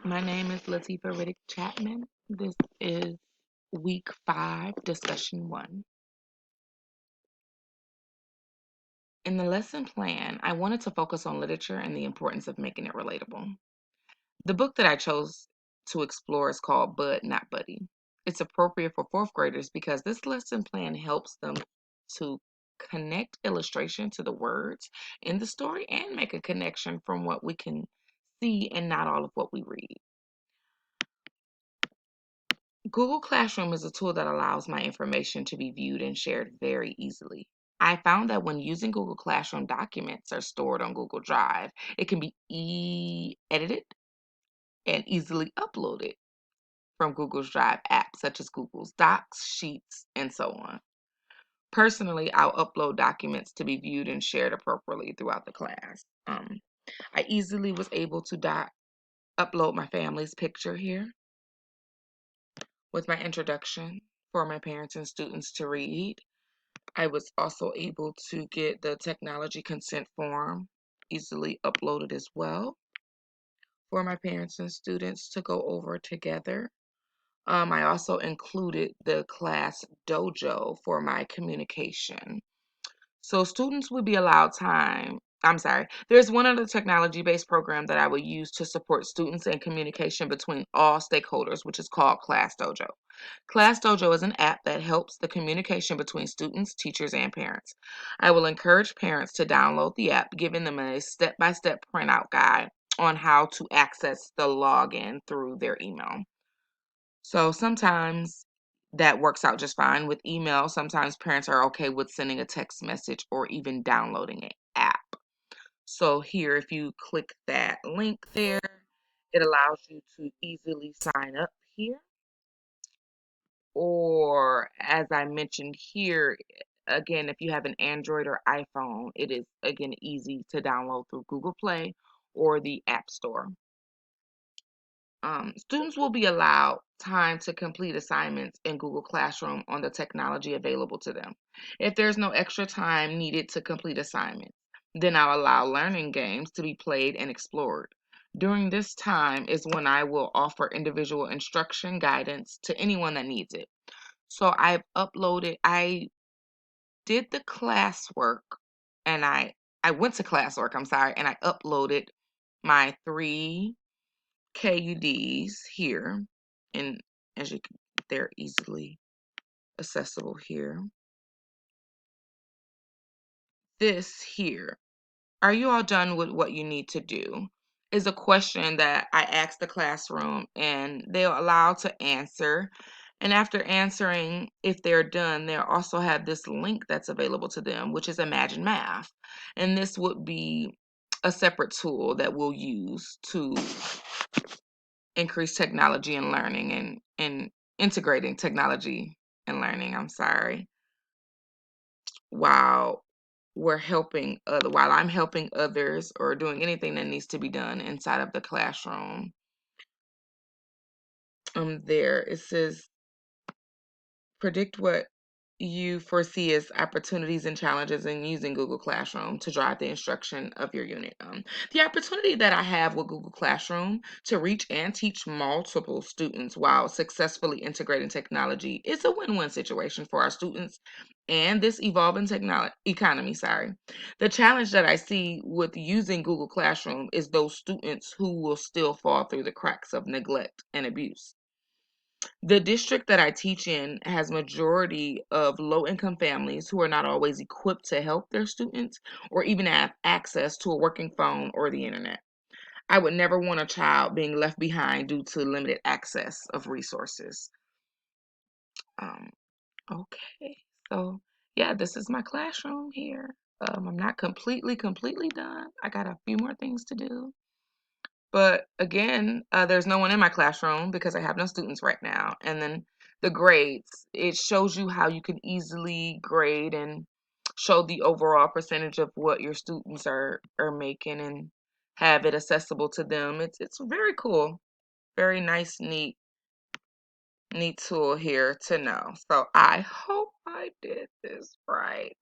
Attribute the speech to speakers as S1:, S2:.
S1: My name is Latifa Riddick Chapman. This is week 5, discussion 1. In the lesson plan, I wanted to focus on literature and the importance of making it relatable. The book that I chose to explore is called Bud Not Buddy. It's appropriate for 4th graders because this lesson plan helps them to connect illustration to the words in the story and make a connection from what we can see and not all of what we read. Google Classroom is a tool that allows my information to be viewed and shared very easily. I found that when using Google Classroom, documents are stored on Google Drive. It can be edited and easily uploaded from Google's Drive apps such as Google's Docs, Sheets, and so on. Personally, I'll upload documents to be viewed and shared appropriately throughout the class. I easily was able to upload my family's picture here with my introduction for my parents and students to read. I was also able to get the technology consent form easily uploaded as well for my parents and students to go over together. I also included the class dojo for my communication. So students would be allowed time. I'm sorry. There's one other technology-based program that I would use to support students and communication between all stakeholders, which is called Class Dojo. Class Dojo is an app that helps the communication between students, teachers, and parents. I will encourage parents to download the app, giving them a step-by-step printout guide on how to access the login through their email. So sometimes that works out just fine with email. Sometimes parents are okay with sending a text message or even downloading an app. So here, if you click that link there, it allows you to easily sign up here. Or as I mentioned here, again, if you have an Android or iPhone, it is again easy to download through Google Play or the App Store. Students will be allowed time to complete assignments in Google Classroom on the technology available to them. If there's no extra time needed to complete assignments, then I'll allow learning games to be played and explored. During this time is when I will offer individual instruction guidance to anyone that needs it. So I did the classwork and I went to classwork, I'm sorry, and I uploaded my 3 KUDs here, and as you can, they're easily accessible here. This here, are you all done with what you need to do? Is a question that I asked the classroom and they'll allow to answer. And after answering, if they're done, they'll also have this link that's available to them, which is Imagine Math. And this would be a separate tool that we'll use to increase technology and learning and integrating technology and learning, I'm sorry, while while I'm helping others or doing anything that needs to be done inside of the classroom. There it says predict what you foresee as opportunities and challenges in using Google Classroom to drive the instruction of your unit. The opportunity that I have with Google Classroom to reach and teach multiple students while successfully integrating technology is a win-win situation for our students and this evolving technology economy. Sorry. The challenge that I see with using Google Classroom is those students who will still fall through the cracks of neglect and abuse. The district that I teach in has majority of low-income families who are not always equipped to help their students or even have access to a working phone or the internet. I would never want a child being left behind due to limited access of resources. Um, okay, so yeah, this is my classroom here. I'm not completely done. I got a few more things to do. But again, there's no one in my classroom because I have no students right now. And then the grades, it shows you how you can easily grade and show the overall percentage of what your students are making and have it accessible to them. It's very cool, very nice, neat tool here to know. So I hope I did this right.